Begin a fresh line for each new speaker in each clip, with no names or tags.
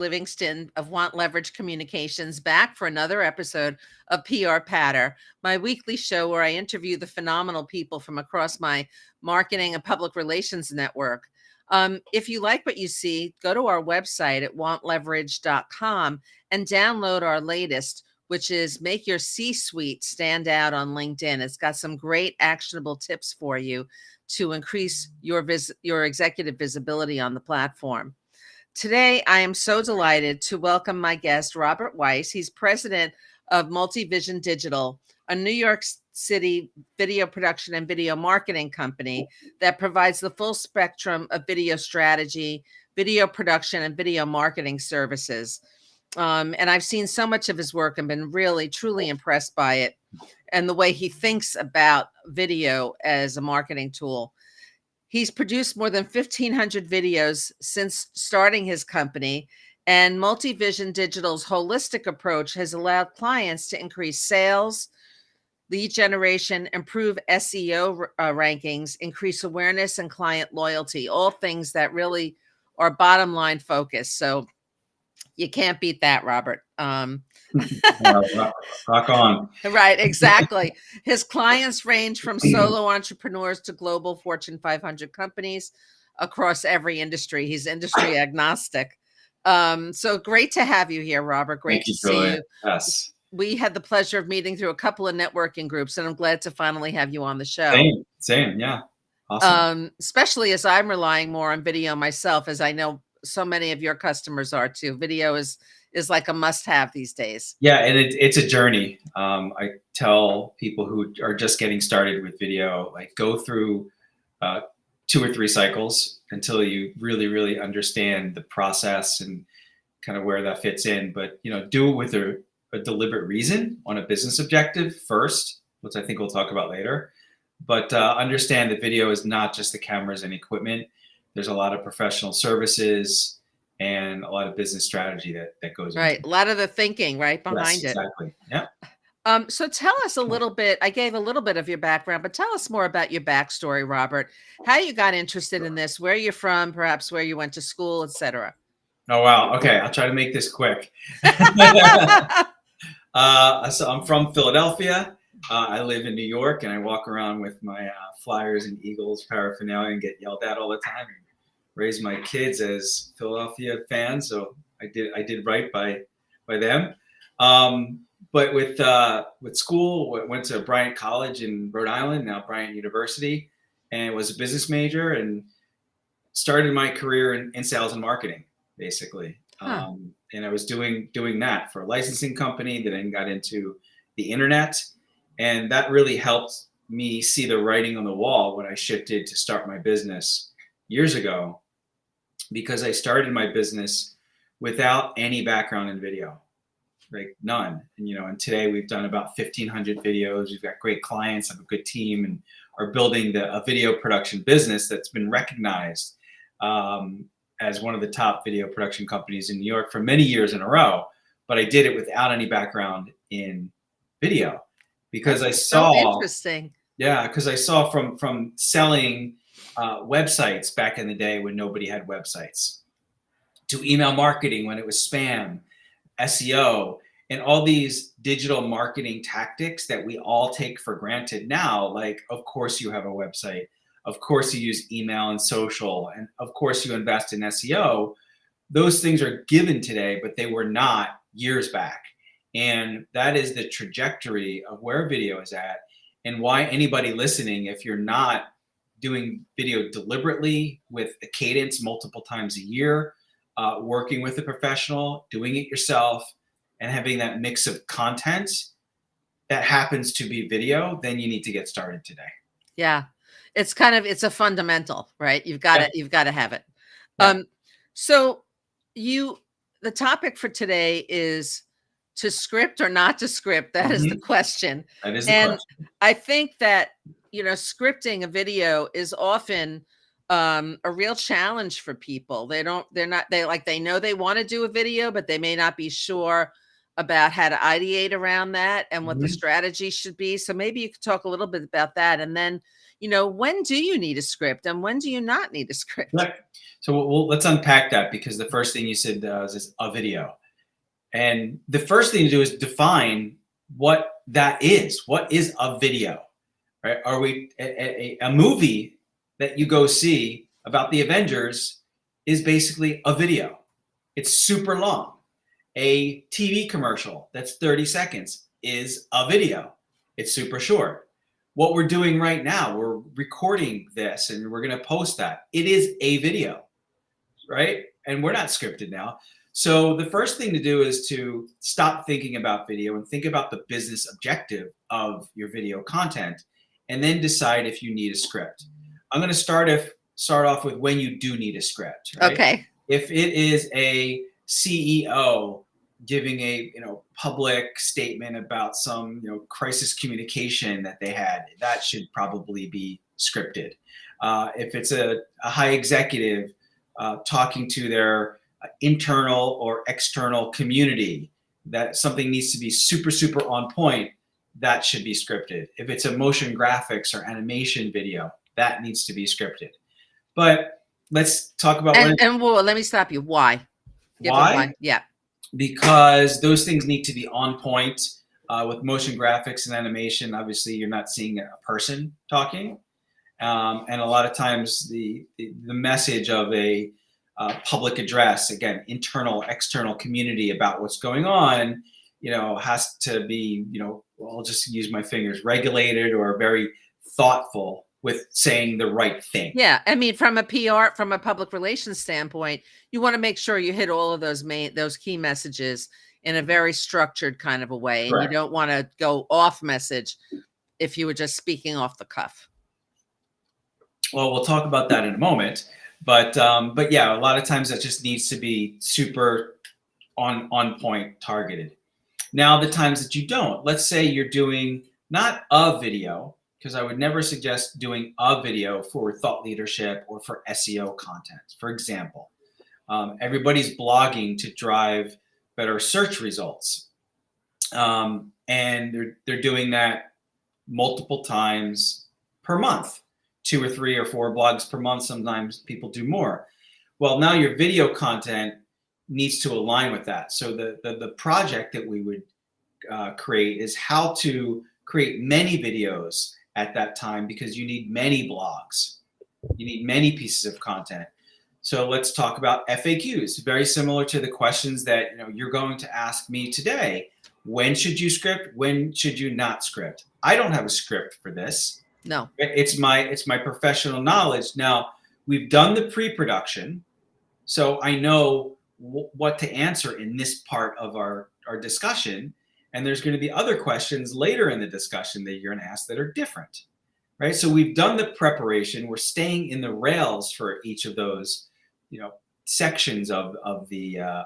Livingston of Want Leverage Communications back for another episode of PR Patter, my weekly show where I interview the phenomenal people from across my marketing and public relations network. If you like what you see, go to our website at wantleverage.com and download our latest, which is Make Your C-Suite Stand Out on LinkedIn. It's got some great actionable tips for you to increase your executive visibility on the platform. Today, I am so delighted to welcome my guest, Robert Weiss. He's president of Multivision Digital, a New York City video production and video marketing company that provides the full spectrum of video strategy, video production, and video marketing services. And I've seen so much of his work and been really, truly impressed by it and the way he thinks about video as a marketing tool. He's produced more than 1,500 videos since starting his company, and Multivision Digital's holistic approach has allowed clients to increase sales, lead generation, improve SEO rankings, increase awareness and client loyalty, all things that really are bottom line focus. So you can't beat that, Robert.
Rock on.
Right, exactly. His clients range from solo entrepreneurs to global Fortune 500 companies across every industry. He's industry agnostic. So great to have you here, Robert. Great to see you.
Yes.
We had the pleasure of meeting through a couple of networking groups, and I'm glad to finally have you on the show.
Same, yeah. Awesome.
Especially as I'm relying more on video myself, as I know so many of your customers are too. Video is like a must-have these days.
Yeah, and it's a journey. I tell people who are just getting started with video, like go through 2 or 3 cycles until you really, really understand the process and kind of where that fits in. But do it with a deliberate reason on a business objective first, which I think we'll talk about later. But understand that video is not just the cameras and equipment. There's a lot of professional services and a lot of business strategy that goes
right.
into it.
A lot of the thinking right behind
it. Exactly. Yeah.
So tell us a little bit. I gave a little bit of your background, but tell us more about your backstory, Robert. How you got interested in this, where you're from, perhaps where you went to school, etc.
Oh wow. Okay, I'll try to make this quick. So I'm from Philadelphia. I live in New York, and I walk around with my Flyers and Eagles paraphernalia and get yelled at all the time. And raise my kids as Philadelphia fans, so I did right by them. But with school, went to Bryant College in Rhode Island, now Bryant University, and was a business major and started my career in sales and marketing, basically. And I was doing that for a licensing company, then got into the internet. And that really helped me see the writing on the wall when I shifted to start my business years ago, because I started my business without any background in video, like none. And today we've done about 1,500 videos. We've got great clients, have a good team, and are building a video production business that's been recognized as one of the top video production companies in New York for many years in a row. But I did it without any background in video. Because I saw,
so interesting.
Yeah, because I saw from selling websites back in the day when nobody had websites, to email marketing when it was spam, SEO, and all these digital marketing tactics that we all take for granted now. Like, of course you have a website, of course you use email and social, and of course you invest in SEO. Those things are given today, but they were not years back. And that is the trajectory of where video is at, and why anybody listening, if you're not doing video deliberately with a cadence multiple times a year, working with a professional, doing it yourself, and having that mix of content that happens to be video, then you need to get started today.
Yeah. It's a fundamental, right? You've got to have it.
Yeah.
So the topic for today is to script or not to script. That is the question.
That is the question.
I think that, scripting a video is often a real challenge for people. They know they want to do a video, but they may not be sure about how to ideate around that and what the strategy should be. So maybe you could talk a little bit about that. And then, when do you need a script and when do you not need a script?
Right. So let's unpack that, because the first thing you said is a video. And the first thing to do is define what that is. What is a video? Right? Are we a movie that you go see about the Avengers is basically a video. It's super long. A TV commercial that's 30 seconds is a video. It's super short. What we're doing right now, we're recording this and we're going to post that. It is a video, right? And we're not scripted now. So the first thing to do is to stop thinking about video and think about the business objective of your video content, and then decide if you need a script. I'm going to start off with when you do need a script. Right?
Okay.
If it is a CEO giving a public statement about some crisis communication that they had, that should probably be scripted. If it's a high executive talking to their internal or external community, that something needs to be super, super on point, that should be scripted. If it's a motion graphics or animation video, that needs to be scripted. But let's talk about
let me stop you. Why?
Why?
Yeah.
Because those things need to be on point. With motion graphics and animation, obviously you're not seeing a person talking. And a lot of times the message of a public address, again, internal, external community about what's going on, has to be, I'll just use my fingers, regulated or very thoughtful with saying the right thing.
Yeah. I mean, from a PR, from a public relations standpoint, you want to make sure you hit all of those key messages in a very structured kind of a way.
Correct.
And you don't want to go off message if you were just speaking off the cuff.
Well, we'll talk about that in a moment. But yeah, a lot of times that just needs to be super on point, targeted. Now, the times that you don't, let's say you're doing not a video, because I would never suggest doing a video for thought leadership or for SEO content. For example, everybody's blogging to drive better search results. And they're doing that multiple times per month. 2 or 3 or 4 blogs per month. Sometimes people do more. Well, now your video content needs to align with that. So the project that we would create is how to create many videos at that time, because you need many blogs. You need many pieces of content. So let's talk about FAQs. Very similar to the questions that you're going to ask me today. When should you script? When should you not script? I don't have a script for this.
No.
It's my professional knowledge. Now, we've done the pre-production, so I know what to answer in this part of our discussion. And there's going to be other questions later in the discussion that you're going to ask that are different, right? So we've done the preparation. We're staying in the rails for each of those, sections of the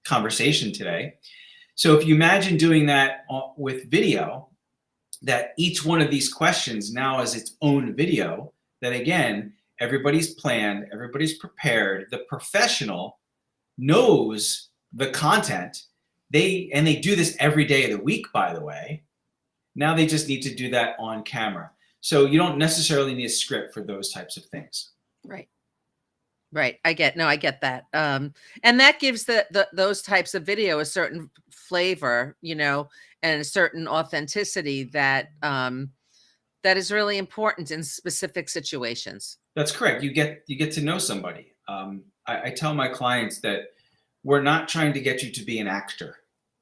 conversation today. So if you imagine doing that with video, that each one of these questions now is its own video, that again, everybody's planned, everybody's prepared. The professional knows the content. They do this every day of the week, by the way. Now they just need to do that on camera. So you don't necessarily need a script for those types of things.
Right. I get that. And that gives those types of video a certain flavor, and a certain authenticity that that is really important in specific situations.
That's correct. You get to know somebody. I tell my clients that we're not trying to get you to be an actor.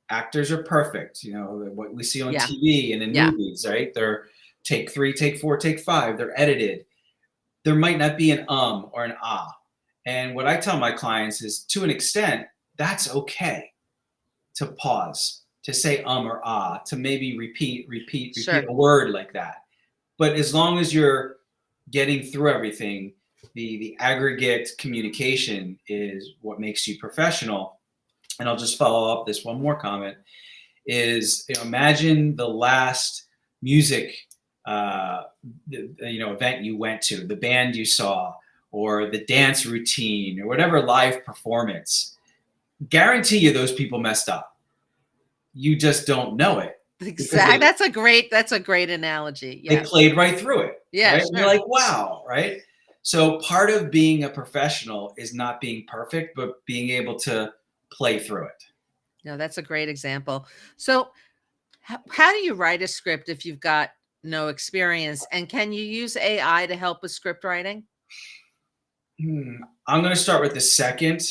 Actors are perfect. What we see on TV and in movies, right? They're take 3, take 4, take 5. They're edited. There might not be an or an ah. And what I tell my clients is, to an extent, that's okay to pause, to say or ah, to maybe repeat
Sure.
a word like that. But as long as you're getting through everything, the aggregate communication is what makes you professional. And I'll just follow up this one more comment is, imagine the last music event you went to, the band you saw, or the dance routine, or whatever live performance. Guarantee you those people messed up. You just don't know it. because
Exactly. That's a great analogy.
they
Yes.
played right through it,
Yeah,
right? And you're
sure.
like, wow, right? So part of being a professional is not being perfect, but being able to play through it.
No, that's a great example. So, how do you write a script if you've got no experience? And can you use AI to help with script writing?
I'm going to start with the second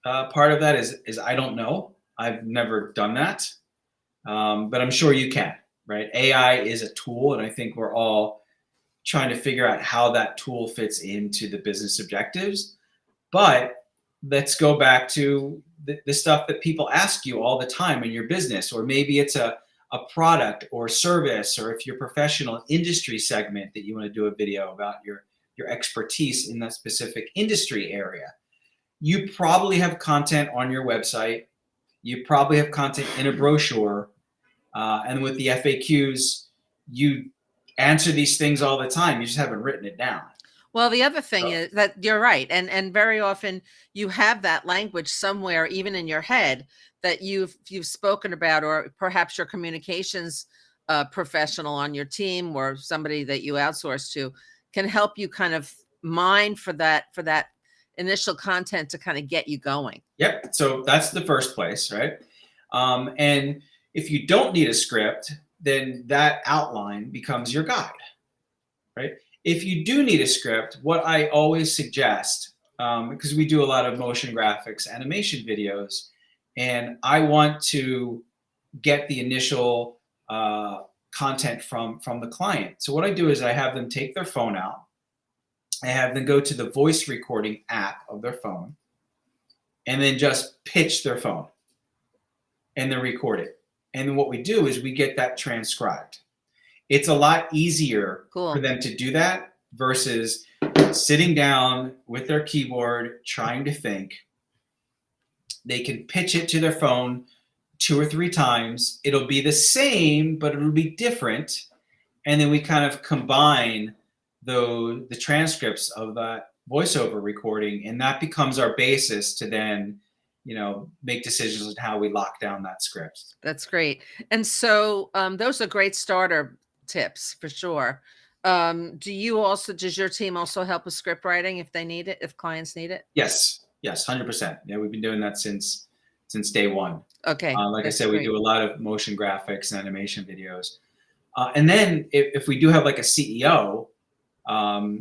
part of that is I don't know. I've never done that, but I'm sure you can, right? AI is a tool, and I think we're all trying to figure out how that tool fits into the business objectives. But let's go back to the stuff that people ask you all the time in your business, or maybe it's a product or service, or if you're professional industry segment that you want to do a video about your expertise in that specific industry area. You probably have content on your website. You probably have content in a brochure. And with the FAQs, you answer these things all the time. You just haven't written it down.
Well, the other thing
So,
is that you're right, and very often you have that language somewhere, even in your head, that you've spoken about, or perhaps your communications professional on your team or somebody that you outsource to can help you kind of mine for that initial content to kind of get you going.
yep. So that's the first place, right? And if you don't need a script, then that outline becomes your guide, right? If you do need a script, what I always suggest, because we do a lot of motion graphics, animation videos, and I want to get the initial content from the client. So what I do is I have them take their phone out. I have them go to the voice recording app of their phone, and then just pitch their phone, and then record it. And then what we do is we get that transcribed. It's a lot easier for
Cool.
them to do that versus sitting down with their keyboard trying to think. They can pitch it to their phone 2 or 3 times. It'll be the same, but it'll be different. And then we kind of combine the transcripts of that voiceover recording, and that becomes our basis to then, make decisions on how we lock down that script.
That's great. And so those are great starter tips for sure. Does your team also help with script writing if they need it, if clients need it?
Yes, 100%. Yeah, we've been doing that since day one.
Okay,
Like I
that's
said, we
great.
do a lot of motion graphics and animation videos. And then if we do have like a CEO,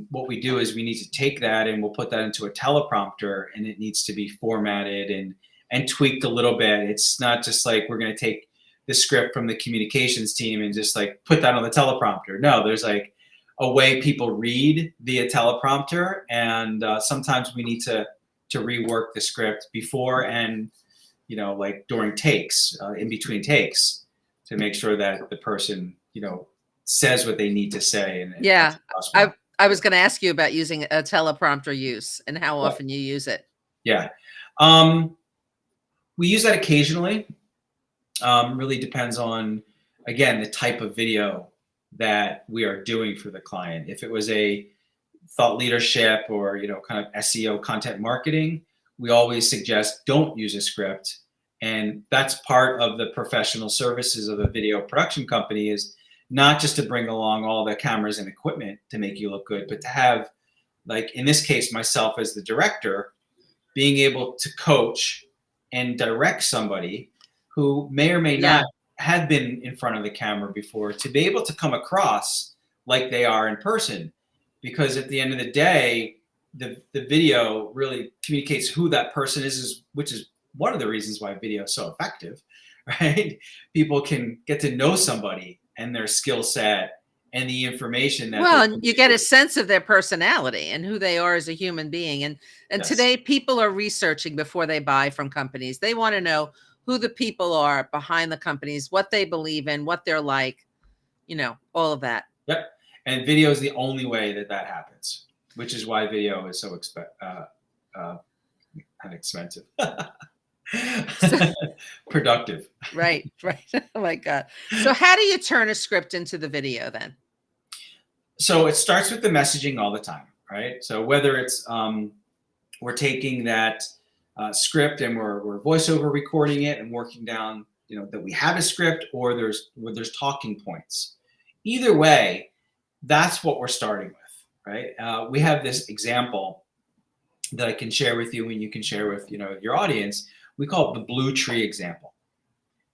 what we do is we need to take that and we'll put that into a teleprompter, and it needs to be formatted and tweaked a little bit. It's not just like we're going to take the script from the communications team and just like put that on the teleprompter. No, there's like a way people read via teleprompter, and sometimes we need to rework the script before and like during takes, in between takes, to make sure that the person says what they need to say and
Yeah,
possible.
I was going to ask you about using a teleprompter use and how
Yeah.
often you use it.
Yeah. We use that occasionally. Really depends on, again, the type of video that we are doing for the client. If it was a thought leadership or kind of SEO content marketing, we always suggest don't use a script. And that's part of the professional services of a video production company, is not just to bring along all the cameras and equipment to make you look good, but to have, like in this case, myself as the director, being able to coach and direct somebody who may or may
Yeah.
not have been in front of the camera before, to be able to come across like they are in person. Because at the end of the day, the video really communicates who that person is, which is one of the reasons why video is so effective, right? People can get to know somebody and their skill set and the information that
Well,
they
and
can
you get a
do.
sense of their personality and who they are as a human being. And
Yes.
today people are researching before they buy from companies. They want to know who the people are behind the companies, what they believe in, what they're like, all of that.
Yep. And video is the only way that happens, which is why video is so inexpensive.
So,
Productive.
right, right. Oh my God. So how do you turn a script into the video then?
So it starts with the messaging all the time, right? So whether it's we're taking that script and we're voiceover recording it and working down that we have a script, or there's talking points. Either way, that's what we're starting with, right? We have this example that I can share with you, and you can share with your audience. We call it the blue tree example,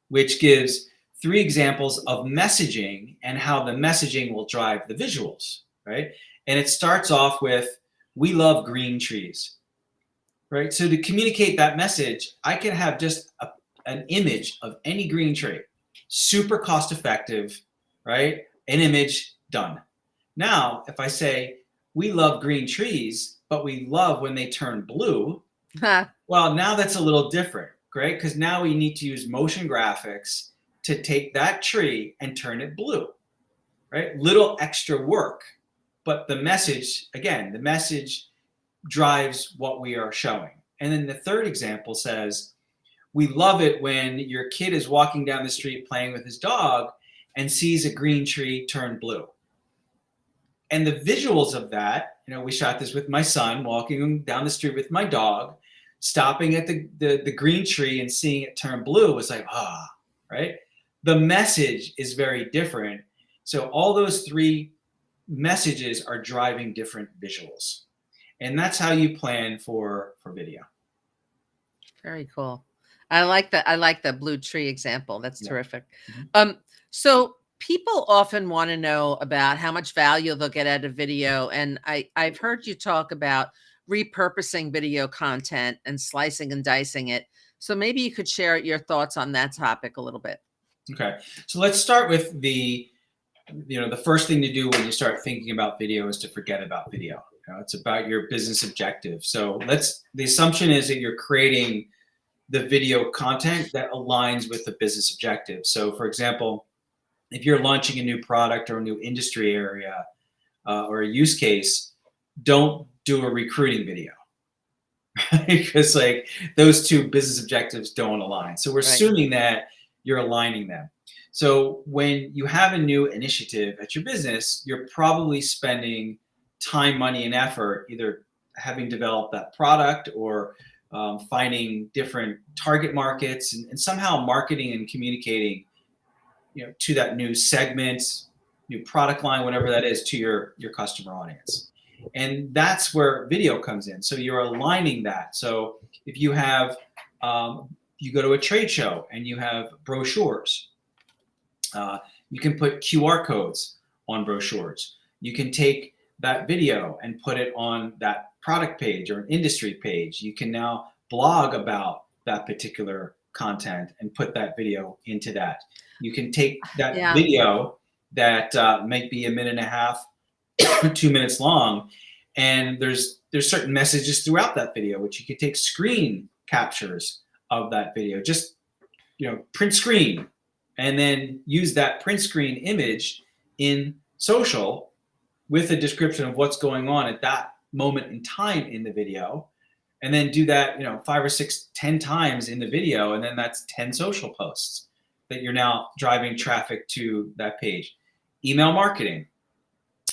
which gives 3 examples of messaging and how the messaging will drive the visuals, right? And it starts off with, we love green trees, right? So to communicate that message, I can have just an image of any green tree, super cost effective, right? An image, done. Now, if I say, we love green trees, but we love when they turn blue, well, now that's a little different, right? Because now we need to use motion graphics to take that tree and turn it blue, right? Little extra work, but the message, again, the message drives what we are showing. And then the third example says, we love it when your kid is walking down the street playing with his dog and sees a green tree turn blue. And the visuals of that, we shot this with my son walking down the street with my dog, stopping at the green tree and seeing it turn blue was like, right? The message is very different. So all those 3 messages are driving different visuals. And that's how you plan for video.
Very cool. I like that. I like the blue tree example. That's terrific.
Mm-hmm.
So people often want to know about how much value they'll get out of video. And I've heard you talk about repurposing video content and slicing and dicing it. So maybe you could share your thoughts on that topic a little bit.
Okay. So let's start with the first thing to do when you start thinking about video is to forget about video. It's about your business objective. So the assumption is that you're creating the video content that aligns with the business objective. So for example, if you're launching a new product or a new industry area or a use case, don't do a recruiting video because like those 2 business objectives don't align. So we're assuming that you're aligning them. So when you have a new initiative at your business, you're probably spending time, money, and effort either having developed that product or finding different target markets and somehow marketing and communicating to that new segment, new product line, whatever that is, to your customer audience. And that's where video comes in. So you're aligning that. So if you have, you go to a trade show and you have brochures, you can put QR codes on brochures. You can take that video and put it on that product page or an industry page. You can now blog about that particular content and put that video into that. You can take that video that might be 1.5 minutes, 2 minutes long, and there's certain messages throughout that video, which you can take screen captures of that video. Just print screen, and then use that print screen image in social with a description of what's going on at that moment in time in the video, and then do that 5 or 6, 10 times in the video, and then that's 10 social posts that you're now driving traffic to that page. Email marketing.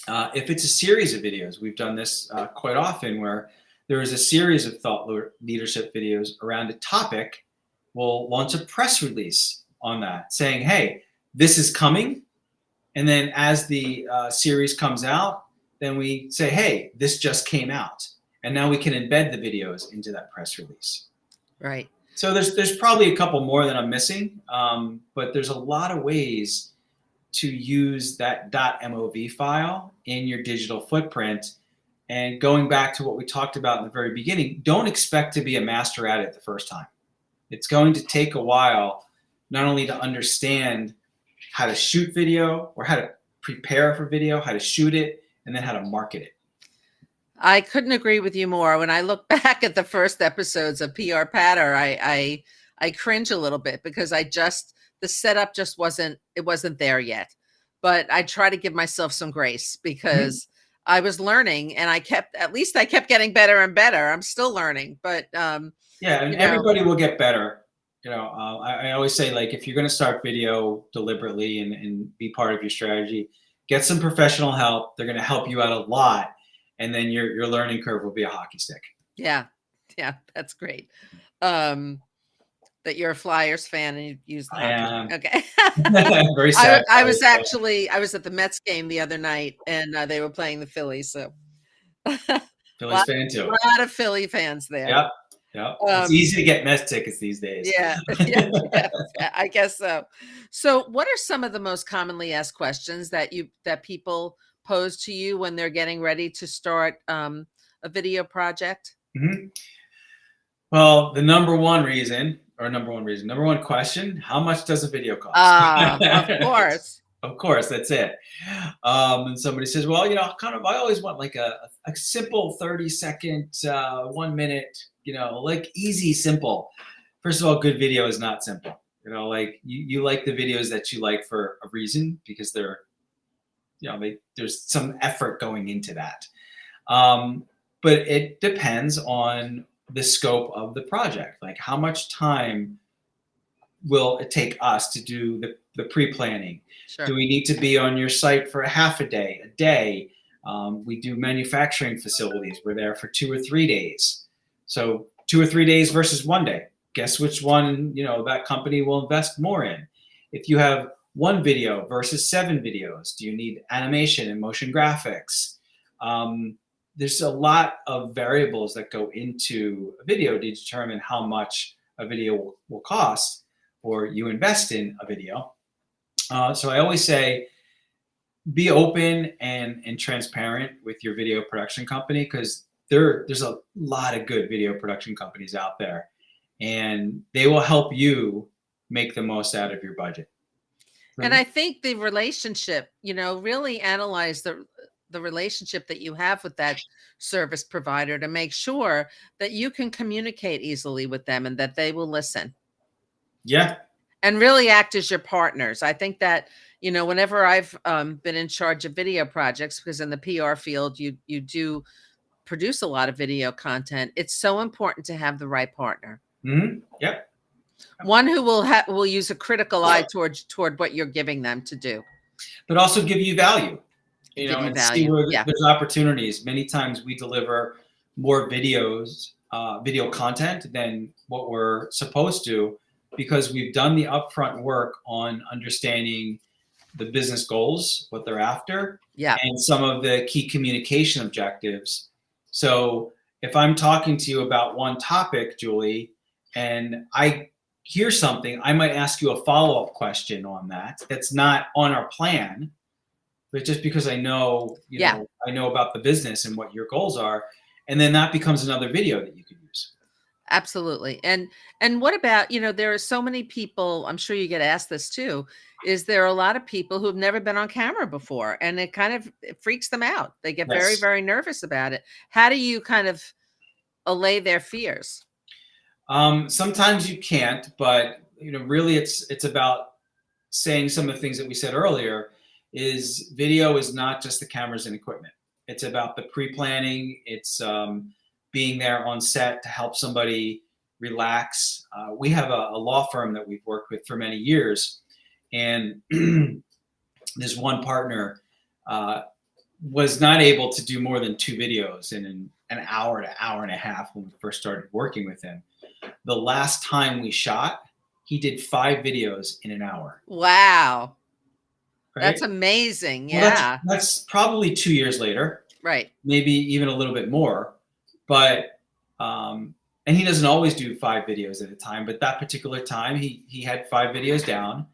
If it's a series of videos, we've done this quite often where there is a series of thought leadership videos around a topic. We'll launch a press release on that saying, hey, this is coming. And then as the series comes out, then we say, hey, this just came out. And now we can embed the videos into that press release.
Right.
So there's probably a couple more that I'm missing, but there's a lot of ways to use that .mov file in your digital footprint. And going back to what we talked about in the very beginning, don't expect to be a master at it the first time. It's going to take a while, not only to understand how to shoot video or how to prepare for video, how to shoot it, and then how to market it.
I couldn't agree with you more. When I look back at the first episodes of PR Patter, I cringe a little bit because the setup just wasn't there yet. But I try to give myself some grace because I was learning, and I kept getting better and better. I'm still learning, but
everybody will get better. I always say, like, if you're going to start video deliberately and be part of your strategy, get some professional help. They're going to help you out a lot. And then your learning curve will be a hockey stick.
Yeah, that's great. that you're a Flyers fan and you use the
I
hockey.
am
Okay.
very sad.
I was actually I was at the Mets game the other night, and they were playing the Phillies, so
Phillies
lot
fan too.
lot of Philly fans there.
Yep. Yep. It's
Um,
easy to get Mets tickets these days.
yeah, yeah, yes, I guess so. So, what are some of the most commonly asked questions that people pose to you when they're getting ready to start a video project?
Mhm. Well, the number one question, how much does a video cost?
Ah, of course.
Of course, that's it. And somebody says, well, I always want like a simple 30-second, 1 minute, like easy, simple. First of all, good video is not simple. Like you like the videos that you like for a reason because there's some effort going into that. But it depends on the scope of the project. Like how much time will it take us to do the pre-planning? Do
Sure.
we need to be on your site for a half a day, a day? We do manufacturing facilities. We're there for 2 or 3 days. So 2 or 3 days versus 1 day. Guess which one, that company will invest more in. If you have one video versus 7 videos, do you need animation and motion graphics? There's a lot of variables that go into a video to determine how much a video will cost or you invest in a video. So I always say, be open and transparent with your video production company because there's a lot of good video production companies out there, and they will help you make the most out of your budget.
And I think the relationship, really analyze the relationship that you have with that service provider to make sure that you can communicate easily with them and that they will listen
Yeah.
and really act as your partners. I think that, whenever I've been in charge of video projects, because in the PR field, you do produce a lot of video content, it's so important to have the right partner.
Yep.
One who will use a critical eye toward what you're giving them to do.
But also give you value,
Give you
and see
value.
where
Yeah.
there's opportunities. Many times we deliver more video content than what we're supposed to because we've done the upfront work on understanding the business goals, what they're after,
Yeah.
and some of the key communication objectives. So if I'm talking to you about one topic, Julie, and I hear something, I might ask you a follow-up question on that. That's not on our plan, but just because I know,
Yeah.
I know about the business and what your goals are, and then that becomes another video that you can use.
Absolutely. And what about, there are so many people, I'm sure you get asked this too, is there a lot of people who've never been on camera before and it freaks them out. They get very,
Yes.
very nervous about it. How do you kind of allay their fears?
Sometimes you can't, but really it's about saying some of the things that we said earlier. Is video is not just the cameras and equipment. It's about the pre-planning. It's being there on set to help somebody relax. We have a law firm that we've worked with for many years, and this one partner was not able to do more than 2 videos in an hour to hour and a half when we first started working with him. The last time we shot, he did 5 videos in an hour.
Wow.
Right?
That's amazing.
Well,
Yeah.
that's probably 2 years later,
Right.
maybe even a little bit more. But and he doesn't always do 5 videos at a time, but that particular time he had 5 videos down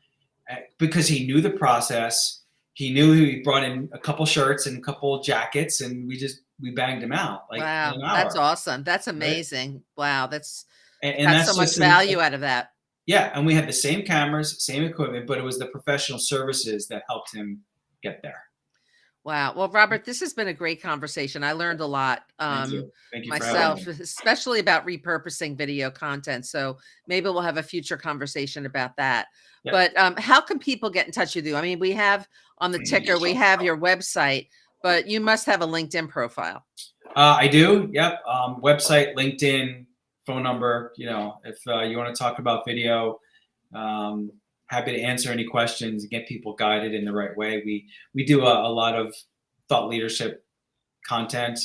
because he knew the process. He knew he brought in a couple shirts and a couple jackets, and we banged him out like in
Wow.
an
That's
hour.
awesome. That's
Right?
amazing. Wow.
And
That's
that's
so much
just
value out of that.
yeah, and we had the same cameras, same equipment, but it was the professional services that helped him get there.
Wow. Well, Robert, this has been a great conversation. I learned a lot
Thank you. Thank you for having
myself,
me.
especially about repurposing video content. So maybe we'll have a future conversation about that.
Yep.
But how can people get in touch with you? I mean, we have on the ticker, we have your website, but you must have a LinkedIn profile.
I do. Yep. Website, LinkedIn, phone number. If you want to talk about video, happy to answer any questions and get people guided in the right way. We do a lot of thought leadership content.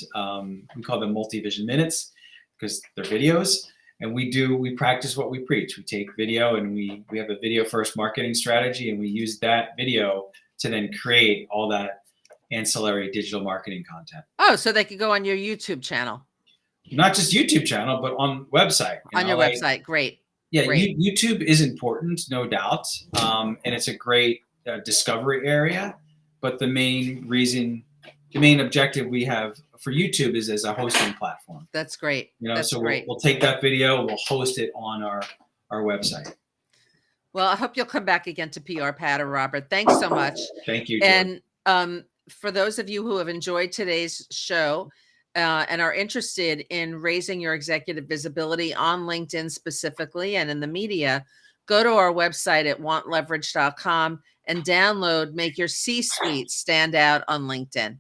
We call them multi-vision minutes because they're videos, And we practice what we preach. We take video and we have a video first marketing strategy, and we use that video to then create all that ancillary digital marketing content.
Oh, so they could go on your YouTube channel.
Not just YouTube channel, but on website.
On your website. Great.
Yeah,
Great.
YouTube is important, no doubt. And it's a great discovery area. But the main objective we have for YouTube is as a hosting platform.
That's great.
You know,
That's
so
great.
we'll take that video, we'll host it on our website.
Well, I hope you'll come back again to PR Patter, Robert. Thanks so much.
Thank you, George.
And for those of you who have enjoyed today's show and are interested in raising your executive visibility on LinkedIn specifically and in the media, go to our website at wantleverage.com and download Make Your C-Suite Stand Out on LinkedIn.